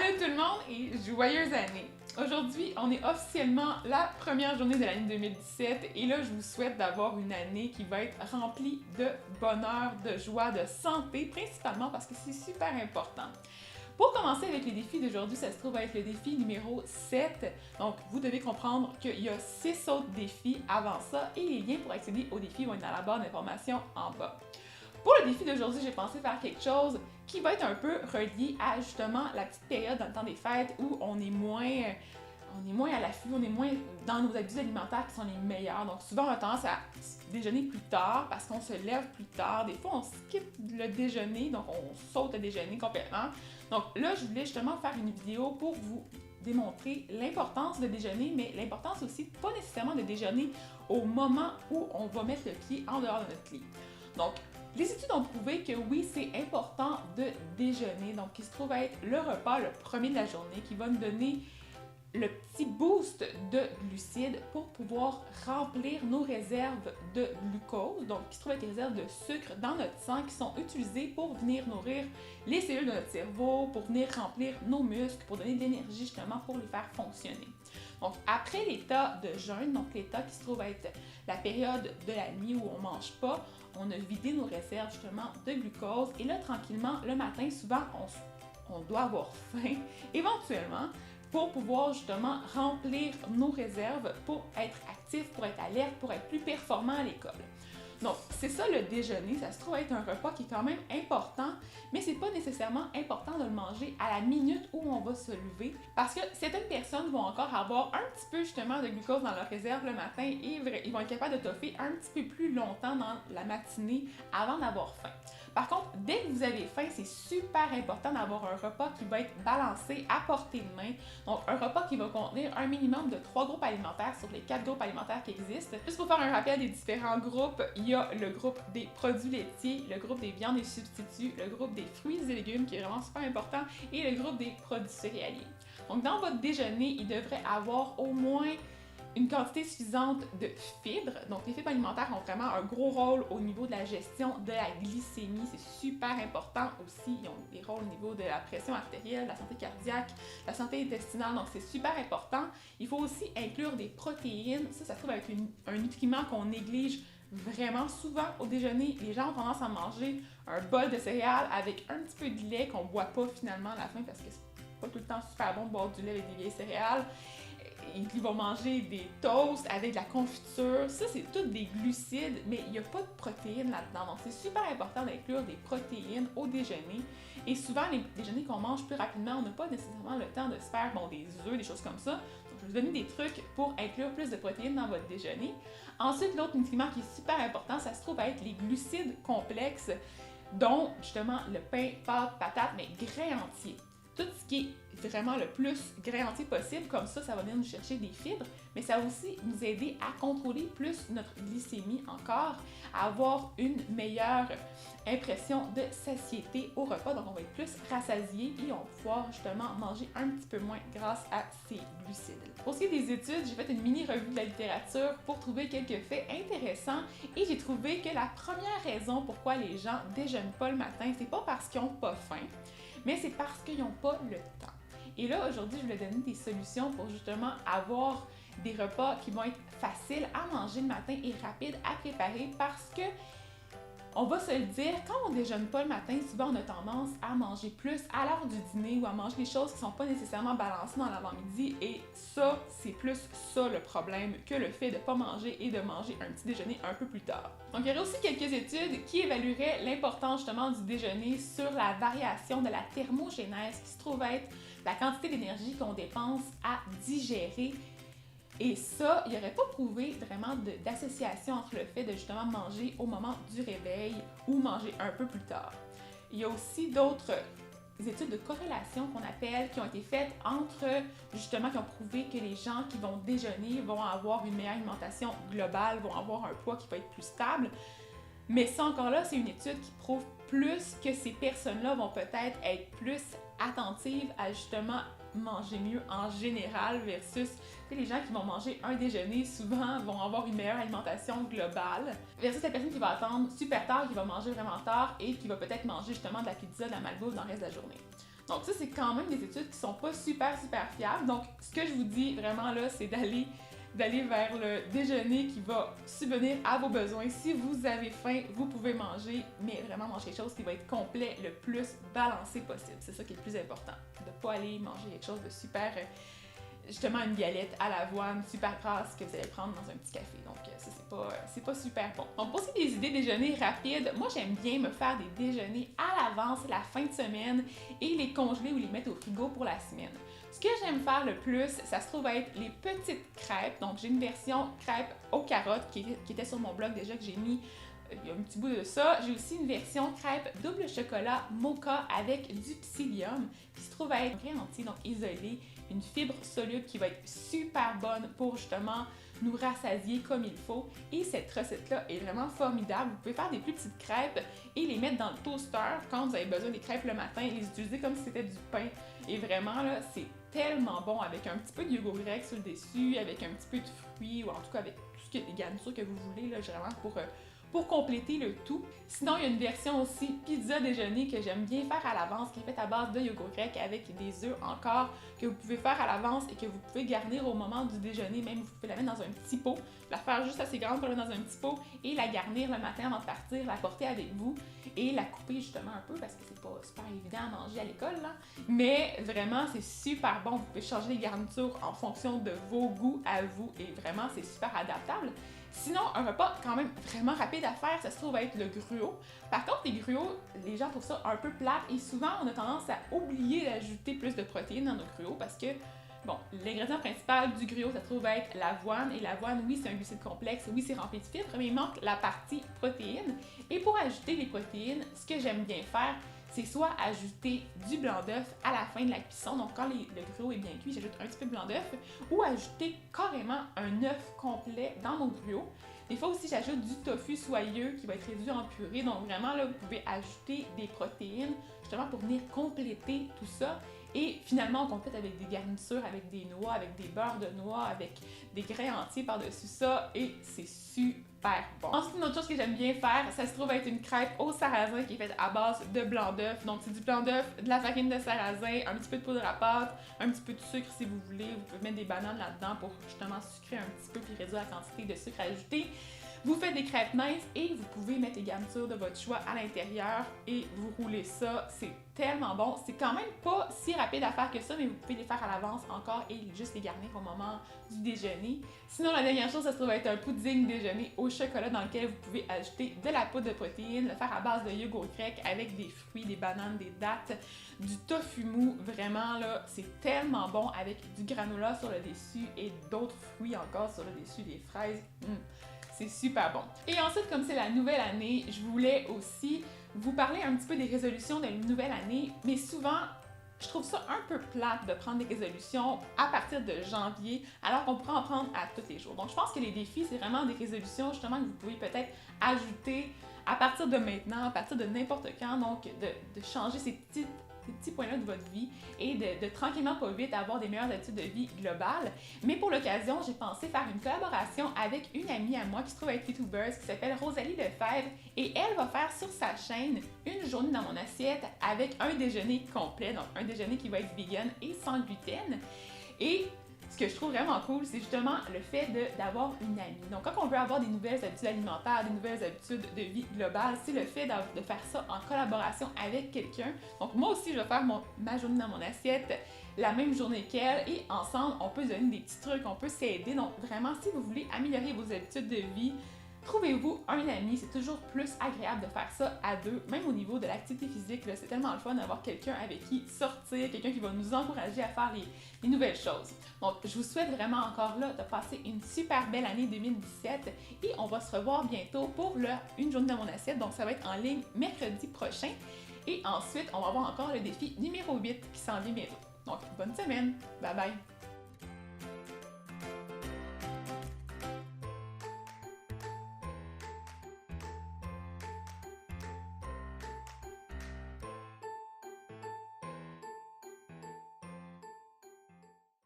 Salut tout le monde et joyeuse année! Aujourd'hui, on est officiellement la première journée de l'année 2017 et là, je vous souhaite d'avoir une année qui va être remplie de bonheur, de joie, de santé, principalement parce que c'est super important. Pour commencer avec les défis d'aujourd'hui, ça se trouve être le défi numéro 7. Donc, vous devez comprendre qu'il y a 6 autres défis avant ça et les liens pour accéder aux défis vont être dans la barre d'informations en bas. Pour le défi d'aujourd'hui, j'ai pensé faire quelque chose qui va être un peu relié à justement la petite période dans le temps des fêtes où on est moins à l'affût, on est moins dans nos habitudes alimentaires qui sont les meilleurs. Donc souvent on a tendance à déjeuner plus tard parce qu'on se lève plus tard. Des fois on skip le déjeuner, donc on saute le déjeuner complètement. Donc là je voulais justement faire une vidéo pour vous démontrer l'importance de déjeuner, mais l'importance aussi pas nécessairement de déjeuner au moment où on va mettre le pied en dehors de notre lit. Donc les études ont prouvé que oui, c'est important de déjeuner, donc qui se trouve être le repas, le premier de la journée, qui va nous donner le petit boost de glucides pour pouvoir remplir nos réserves de glucose, donc qui se trouve être des réserves de sucre dans notre sang qui sont utilisées pour venir nourrir les cellules de notre cerveau, pour venir remplir nos muscles, pour donner de l'énergie justement pour les faire fonctionner. Donc après l'état de jeûne, donc l'état qui se trouve être la période de la nuit où on ne mange pas, on a vidé nos réserves justement de glucose et là tranquillement le matin souvent on doit avoir faim éventuellement pour pouvoir justement remplir nos réserves pour être actif, pour être alerte, pour être plus performant à l'école. Donc, c'est ça le déjeuner, ça se trouve être un repas qui est quand même important, mais c'est pas nécessairement important de le manger à la minute où on va se lever, parce que certaines personnes vont encore avoir un petit peu justement de glucose dans leur réserve le matin et ils vont être capables de toffer un petit peu plus longtemps dans la matinée avant d'avoir faim. Par contre, dès que vous avez faim, c'est super important d'avoir un repas qui va être balancé à portée de main. Donc, un repas qui va contenir un minimum de 3 groupes alimentaires sur les 4 groupes alimentaires qui existent. Juste pour faire un rappel des différents groupes, il y a le groupe des produits laitiers, le groupe des viandes et substituts, le groupe des fruits et légumes qui est vraiment super important et le groupe des produits céréaliers. Donc, dans votre déjeuner, il devrait avoir au moins une quantité suffisante de fibres. Donc, les fibres alimentaires ont vraiment un gros rôle au niveau de la gestion de la glycémie. C'est super important aussi. Ils ont des rôles au niveau de la pression artérielle, la santé cardiaque, la santé intestinale. Donc, c'est super important. Il faut aussi inclure des protéines. Ça se trouve avec un nutriment qu'on néglige vraiment souvent au déjeuner. Les gens ont tendance à manger un bol de céréales avec un petit peu de lait qu'on ne boit pas finalement à la fin parce que c'est pas tout le temps super bon de boire du lait avec des vieilles céréales. Ils vont manger des toasts avec de la confiture. Ça, c'est tous des glucides, mais il n'y a pas de protéines là-dedans. Donc, c'est super important d'inclure des protéines au déjeuner. Et souvent, les déjeuners qu'on mange plus rapidement, on n'a pas nécessairement le temps de se faire des œufs, des choses comme ça. Donc, je vais vous donner des trucs pour inclure plus de protéines dans votre déjeuner. Ensuite, l'autre nutriment qui est super important, ça se trouve à être les glucides complexes, dont justement le pain, pâtes, patates, mais grains entiers. Tout ce qui est vraiment le plus grain entier possible, comme ça va venir nous chercher des fibres, mais ça va aussi nous aider à contrôler plus notre glycémie encore, à avoir une meilleure impression de satiété au repas, donc on va être plus rassasié et on va pouvoir justement manger un petit peu moins grâce à ces glucides. Pour ce qui est des études, j'ai fait une mini revue de la littérature pour trouver quelques faits intéressants et j'ai trouvé que la première raison pourquoi les gens déjeunent pas le matin, c'est pas parce qu'ils n'ont pas faim, mais c'est parce qu'ils n'ont pas le temps. Et là, aujourd'hui, je voulais donner des solutions pour justement avoir des repas qui vont être faciles à manger le matin et rapides à préparer parce que, on va se le dire, quand on déjeune pas le matin, souvent on a tendance à manger plus à l'heure du dîner ou à manger des choses qui sont pas nécessairement balancées dans l'avant-midi et ça, c'est plus ça le problème que le fait de pas manger et de manger un petit déjeuner un peu plus tard. Donc il y aurait aussi quelques études qui évalueraient l'importance justement du déjeuner sur la variation de la thermogénèse qui se trouve être la quantité d'énergie qu'on dépense à digérer. Et ça, il n'y aurait pas prouvé vraiment d'association entre le fait de justement manger au moment du réveil ou manger un peu plus tard. Il y a aussi d'autres études de corrélation qu'on appelle, qui ont été faites entre, justement, qui ont prouvé que les gens qui vont déjeuner vont avoir une meilleure alimentation globale, vont avoir un poids qui va être plus stable. Mais ça encore là, c'est une étude qui prouve plus que ces personnes-là vont peut-être être plus attentives à justement manger mieux en général versus les gens qui vont manger un déjeuner souvent vont avoir une meilleure alimentation globale versus la personne qui va attendre super tard, qui va manger vraiment tard et qui va peut-être manger justement de la pizza, de la malbouffe dans le reste de la journée. Donc ça, c'est quand même des études qui sont pas super fiables. Donc ce que je vous dis vraiment là, c'est d'aller vers le déjeuner qui va subvenir à vos besoins. Si vous avez faim, vous pouvez manger, mais vraiment manger quelque chose qui va être complet, le plus balancé possible. C'est ça qui est le plus important. De pas aller manger quelque chose de super, justement une galette à l'avoine super grasse que vous allez prendre dans un petit café. Donc ça, c'est pas super bon. Donc pour ce qui est des idées déjeuner rapides, moi j'aime bien me faire des déjeuners à l'avance la fin de semaine et les congeler ou les mettre au frigo pour la semaine. Ce que j'aime faire le plus, ça se trouve être les petites crêpes. Donc j'ai une version crêpes aux carottes qui était sur mon blog déjà, que j'ai mis il y a un petit bout de ça. J'ai aussi une version crêpe double chocolat mocha avec du psyllium qui se trouve être entier, donc isolé, une fibre soluble qui va être super bonne pour justement nous rassasier comme il faut. Et cette recette-là est vraiment formidable. Vous pouvez faire des plus petites crêpes et les mettre dans le toaster quand vous avez besoin des crêpes le matin et les utiliser comme si c'était du pain. Et vraiment, là, c'est tellement bon avec un petit peu de yogourt grec sur le dessus, avec un petit peu de fruits ou en tout cas avec tout ce que les garnitures que vous voulez, là, vraiment pour compléter le tout. Sinon, il y a une version aussi pizza déjeuner que j'aime bien faire à l'avance, qui est faite à base de yogourt grec avec des œufs encore, que vous pouvez faire à l'avance et que vous pouvez garnir au moment du déjeuner. Même, vous pouvez la mettre dans un petit pot, la faire juste assez grande pour la mettre dans un petit pot et la garnir le matin avant de partir, la porter avec vous et la couper justement un peu parce que c'est pas super évident à manger à l'école, là. Mais vraiment, c'est super bon. Vous pouvez changer les garnitures en fonction de vos goûts à vous et vraiment, c'est super adaptable. Sinon, un repas quand même vraiment rapide à faire, ça se trouve être le gruau. Par contre, les gruaux, les gens trouvent ça un peu plat et souvent, on a tendance à oublier d'ajouter plus de protéines dans nos gruaux parce que, bon, l'ingrédient principal du gruau, ça se trouve être l'avoine. Et l'avoine, oui, c'est un glucide complexe, oui, c'est rempli de fibres, mais il manque la partie protéines. Et pour ajouter les protéines, ce que j'aime bien faire, c'est soit ajouter du blanc d'œuf à la fin de la cuisson, donc quand le gruau est bien cuit, j'ajoute un petit peu de blanc d'œuf, ou ajouter carrément un œuf complet dans mon gruau. Des fois aussi, j'ajoute du tofu soyeux qui va être réduit en purée, donc vraiment là, vous pouvez ajouter des protéines justement pour venir compléter tout ça. Et finalement, on complète avec des garnitures, avec des noix, avec des beurres de noix, avec des grains entiers par-dessus ça, et c'est super bon. Ensuite, une autre chose que j'aime bien faire, ça se trouve être une crêpe au sarrasin qui est faite à base de blanc d'œuf. Donc, c'est du blanc d'œuf, de la farine de sarrasin, un petit peu de poudre à pâte, un petit peu de sucre si vous voulez. Vous pouvez mettre des bananes là-dedans pour justement sucrer un petit peu puis réduire la quantité de sucre ajouté. Vous faites des crêpes minces et vous pouvez mettre les garnitures de votre choix à l'intérieur et vous roulez ça. C'est tellement bon. C'est quand même pas si rapide à faire que ça, mais vous pouvez les faire à l'avance encore et juste les garnir au moment du déjeuner. Sinon, la dernière chose, ça se trouve être un pudding déjeuner au chocolat dans lequel vous pouvez ajouter de la poudre de protéines, le faire à base de yogourt grec avec des fruits, des bananes, des dattes, du tofu mou. Vraiment, là, c'est tellement bon avec du granola sur le dessus et d'autres fruits encore sur le dessus, des fraises. C'est super bon. Et ensuite, comme c'est la nouvelle année, je voulais aussi vous parler un petit peu des résolutions de la nouvelle année, mais souvent, je trouve ça un peu plate de prendre des résolutions à partir de janvier, alors qu'on pourrait en prendre à tous les jours. Donc, je pense que les défis, c'est vraiment des résolutions justement que vous pouvez peut-être ajouter à partir de maintenant, à partir de n'importe quand, donc de changer ces petits points-là de votre vie et de tranquillement pas vite avoir des meilleures habitudes de vie globales. Mais pour l'occasion, j'ai pensé faire une collaboration avec une amie à moi qui se trouve être YouTuber, qui s'appelle Rosalie Lefebvre, et elle va faire sur sa chaîne une journée dans mon assiette avec un déjeuner complet, donc un déjeuner qui va être vegan et sans gluten. Et ce que je trouve vraiment cool, c'est justement le fait d'avoir une amie. Donc, quand on veut avoir des nouvelles habitudes alimentaires, des nouvelles habitudes de vie globale, c'est le fait de faire ça en collaboration avec quelqu'un. Donc, moi aussi, je vais faire ma journée dans mon assiette la même journée qu'elle et ensemble, on peut se donner des petits trucs, on peut s'aider. Donc, vraiment, si vous voulez améliorer vos habitudes de vie, trouvez-vous un ami, c'est toujours plus agréable de faire ça à deux, même au niveau de l'activité physique, c'est tellement le fun d'avoir quelqu'un avec qui sortir, quelqu'un qui va nous encourager à faire les nouvelles choses. Donc, je vous souhaite vraiment encore là de passer une super belle année 2017 et on va se revoir bientôt pour une journée dans mon assiette, donc ça va être en ligne mercredi prochain. Et ensuite, on va avoir encore le défi numéro 8 qui s'en vient bientôt. Donc, bonne semaine! Bye bye!